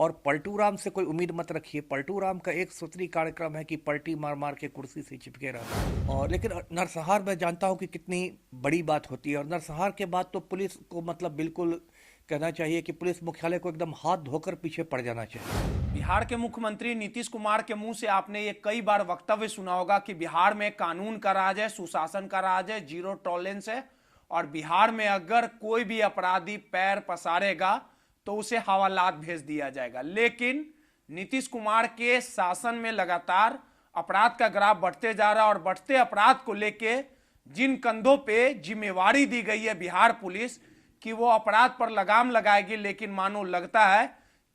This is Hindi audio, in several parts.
और पलटू राम से कोई उम्मीद मत रखिए। पलटू राम का एक सूत्री कार्यक्रम है कि पलटी मार मार के कुर्सी से चिपके रहना। और लेकिन नरसंहार मैं जानता हूं कि कितनी बड़ी बात होती है, और नरसंहार के बाद तो पुलिस को मतलब बिल्कुल कहना चाहिए कि पुलिस मुख्यालय को एकदम हाथ धोकर पीछे पड़ जाना चाहिए। बिहार के मुख्यमंत्री नीतीश कुमार के मुंह से आपने ये कई बार वक्तव्य सुना होगा कि बिहार में कानून का राज है, सुशासन का राज है, जीरो टॉलरेंस है, और बिहार में अगर कोई भी अपराधी पैर पसारेगा तो उसे हवालात भेज दिया जाएगा। लेकिन नीतीश कुमार के शासन में लगातार अपराध का ग्राफ बढ़ते जा रहा है, और बढ़ते अपराध को लेके जिन कंधों पे जिम्मेवारी दी गई है बिहार पुलिस कि वो अपराध पर लगाम लगाएगी, लेकिन मानो लगता है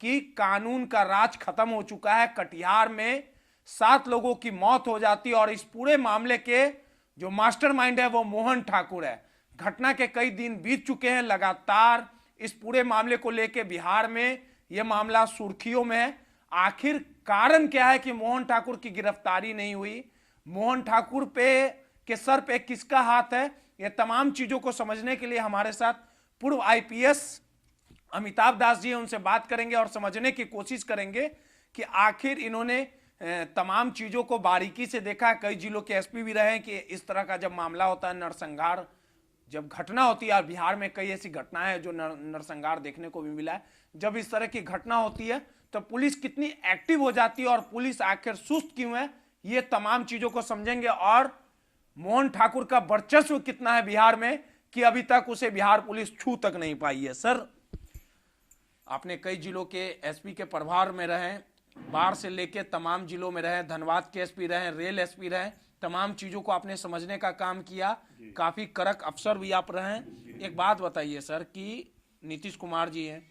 कि कानून का राज खत्म हो चुका है। कटिहार में 7 लोगों की मौत हो जाती है, और इस पूरे मामले के जो मास्टरमाइंड है वो मोहन ठाकुर है। घटना के कई दिन बीत चुके हैं, लगातार इस पूरे मामले को लेकर बिहार में यह मामला सुर्खियों में है। आखिर कारण क्या है कि मोहन ठाकुर की गिरफ्तारी नहीं हुई? मोहन ठाकुर पे के सर पे किसका हाथ है? ये तमाम चीजों को समझने के लिए हमारे साथ पूर्व आईपीएस अमिताभ दास जी, उनसे बात करेंगे और समझने की कोशिश करेंगे कि आखिर इन्होंने तमाम चीजों को बारीकी से देखा। कई जिलों के एसपी भी रहे हैं कि इस तरह का जब मामला होता है, नरसंहार जब घटना होती है, और बिहार में कई ऐसी घटनाएं हैं जो नरसंहार देखने को भी मिला है, जब इस तरह की घटना होती है तो पुलिस कितनी एक्टिव हो जाती है और पुलिस आखिर सुस्त क्यों है, ये तमाम चीजों को समझेंगे। और मोहन ठाकुर का वर्चस्व कितना है बिहार में कि अभी तक उसे बिहार पुलिस छू तक नहीं पाई है। सर, आपने कई जिलों के एसपी के प्रभार में रहे, बाढ़ से लेके तमाम जिलों में रहे, धनबाद के एसपी रहे, रेल एसपी रहे, तमाम चीजों को आपने समझने का काम किया, काफी कड़क अफसर भी आप रहे हैं। एक बात बताइए सर कि नीतीश कुमार जी हैं,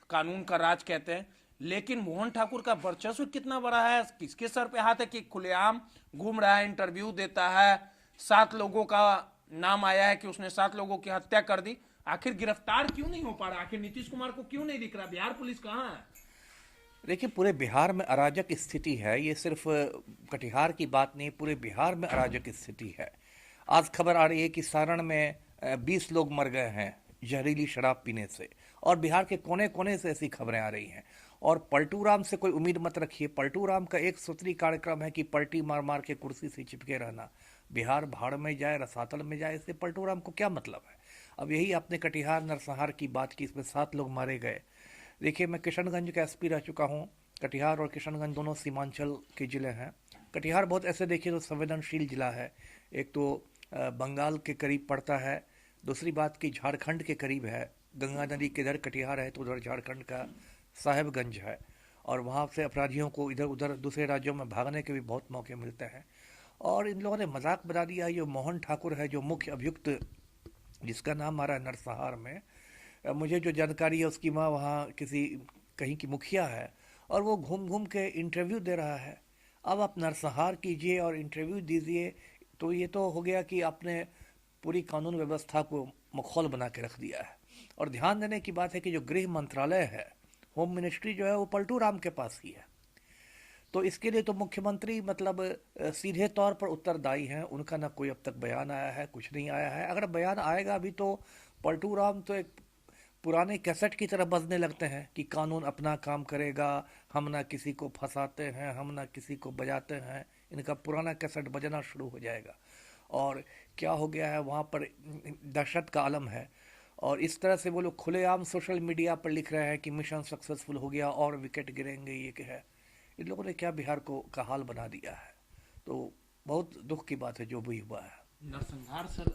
कानून का राज कहते हैं, लेकिन मोहन ठाकुर का वर्चस्व कितना बड़ा है? किसके सर पे हाथ है कि खुलेआम घूम रहा है, इंटरव्यू देता है, 7 लोगों का नाम आया है कि उसने 7 लोगों की हत्या कर दी। आखिर गिरफ्तार क्यों नहीं हो पा रहा? आखिर नीतीश कुमार को क्यों नहीं दिख रहा? बिहार पुलिस कहां है? देखिए, पूरे बिहार में अराजक स्थिति है। ये सिर्फ कटिहार की बात नहीं, पूरे बिहार में अराजक स्थिति है। आज खबर आ रही है कि सारण में 20 लोग मर गए हैं जहरीली शराब पीने से, और बिहार के कोने कोने से ऐसी खबरें आ रही हैं। और पलटू राम से कोई उम्मीद मत रखिए। पलटू राम का एक सूत्री कार्यक्रम है कि पलटी मार मार के कुर्सी से चिपके रहना। बिहार भाड़ में जाए, रसातल में जाए, इससे पलटू राम को क्या मतलब है? अब यही आपने कटिहार नरसंहार की बात की, इसमें 7 लोग मारे गए। देखिए, मैं किशनगंज का एसपी रह चुका हूँ। कटिहार और किशनगंज दोनों सीमांचल के ज़िले हैं। कटिहार बहुत ऐसे देखिए तो संवेदनशील ज़िला है। एक तो बंगाल के करीब पड़ता है, दूसरी बात कि झारखंड के करीब है। गंगा नदी के इधर कटिहार है तो उधर झारखंड का साहेबगंज है, और वहाँ से अपराधियों को इधर उधर दूसरे राज्यों में भागने के भी बहुत मौके मिलते हैं। और इन लोगों ने मजाक बना दिया। ये मोहन ठाकुर है जो मुख्य अभियुक्त, जिसका नाम आ रहा है नरसंहार में। मुझे जो जानकारी है उसकी माँ वहाँ किसी कहीं की मुखिया है, और वो घूम घूम के इंटरव्यू दे रहा है। अब आप नरसंहार कीजिए और इंटरव्यू दीजिए, तो ये तो हो गया कि आपने पूरी कानून व्यवस्था को मखौल बना के रख दिया है। और ध्यान देने की बात है कि जो गृह मंत्रालय है, होम मिनिस्ट्री जो है, वो पलटू राम के पास ही है। तो इसके लिए तो मुख्यमंत्री मतलब सीधे तौर पर उत्तरदायी हैं। उनका ना कोई अब तक बयान आया है, कुछ नहीं आया है। अगर बयान आएगा भी तो पलटू राम तो एक पुराने कैसेट की तरह बजने लगते हैं कि कानून अपना काम करेगा, हम ना किसी को फंसाते हैं, हम ना किसी को बजाते हैं। इनका पुराना कैसेट बजना शुरू हो जाएगा। और क्या हो गया है वहाँ पर, दहशत का आलम है। और इस तरह से वो लोग खुलेआम सोशल मीडिया पर लिख रहे हैं कि मिशन सक्सेसफुल हो गया और विकेट गिरेंगे। ये क्या है? इन लोगों ने क्या बिहार को का हाल बना दिया है। तो बहुत दुख की बात है जो भी हुआ है। नरसंहार सर,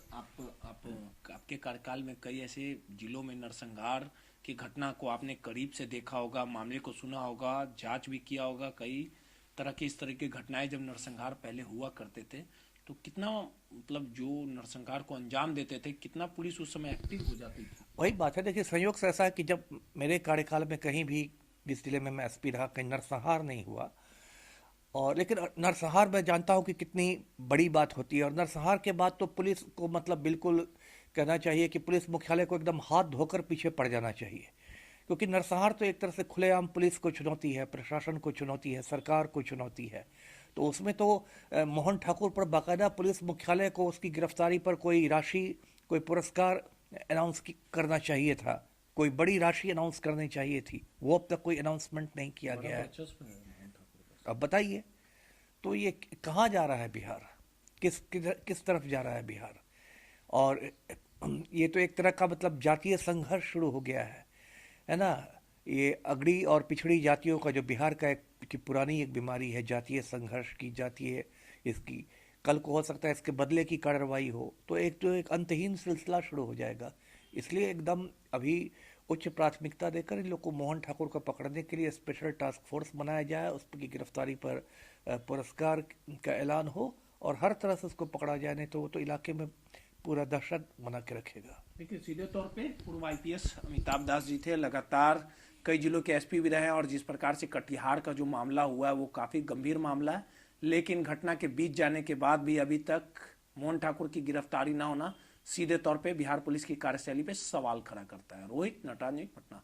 आपके कार्यकाल में कई ऐसे जिलों में नरसंहार की घटना को आपने करीब से देखा होगा, मामले को सुना होगा, जांच भी किया होगा। कई तरह की इस तरह की घटनाएं जब नरसंहार पहले हुआ करते थे तो कितना मतलब जो नरसंहार को अंजाम देते थे, कितना पुलिस उस समय एक्टिव हो जाती थी। वही बात है। देखिए, संयोग से ऐसा है कि जब मेरे कार्यकाल में कहीं भी, जिस जिले में मैं एसपी रहा, कहीं नरसंहार नहीं हुआ। और लेकिन नरसंहार मैं जानता हूँ कि कितनी बड़ी बात होती है। और नरसंहार के बाद तो पुलिस को मतलब बिल्कुल कहना चाहिए कि पुलिस मुख्यालय को एकदम हाथ धोकर पीछे पड़ जाना चाहिए। क्योंकि नरसंहार तो एक तरह से खुलेआम पुलिस को चुनौती है, प्रशासन को चुनौती है, सरकार को चुनौती है। तो उसमें तो मोहन ठाकुर पर बाकायदा पुलिस मुख्यालय को उसकी गिरफ्तारी पर कोई राशि, कोई पुरस्कार अनाउंस करना चाहिए था, कोई बड़ी राशि अनाउंस करनी चाहिए थी, वो अब तक कोई अनाउंसमेंट नहीं किया गया है। अब बताइए, तो ये कहाँ जा रहा है बिहार? किस तरफ जा रहा है बिहार? और ये तो एक तरह का मतलब जातीय संघर्ष शुरू हो गया है ना? ये अगड़ी और पिछड़ी जातियों का जो बिहार का एक की पुरानी एक बीमारी है, जातीय संघर्ष की, जातीय इसकी, कल को हो सकता है इसके बदले की कार्रवाई हो, तो एक अंतहीन सिलसिला शुरू हो जाएगा। इसलिए एकदम अभी उच्च प्राथमिकता देकर इन लोग को मोहन ठाकुर को पकड़ने के लिए स्पेशल टास्क फोर्स बनाया जाए, उसकी गिरफ्तारी पर पुरस्कार का ऐलान हो और हर तरह से उसको पकड़ा जाए, नहीं तो वो तो इलाके में पूरा दहशत बना के रखेगा। देखिए, सीधे तौर पे पूर्व आईपीएस अमिताभ दास जी थे, लगातार कई जिलों के एसपी भी रहे हैं, और जिस प्रकार से कटिहार का जो मामला हुआ है वो काफी गंभीर मामला है, लेकिन घटना के बीच जाने के बाद भी अभी तक मोहन ठाकुर की गिरफ्तारी ना होना सीधे तौर पे बिहार पुलिस की कार्यशैली पे सवाल खड़ा करता है। रोहित नटराजन, पटना।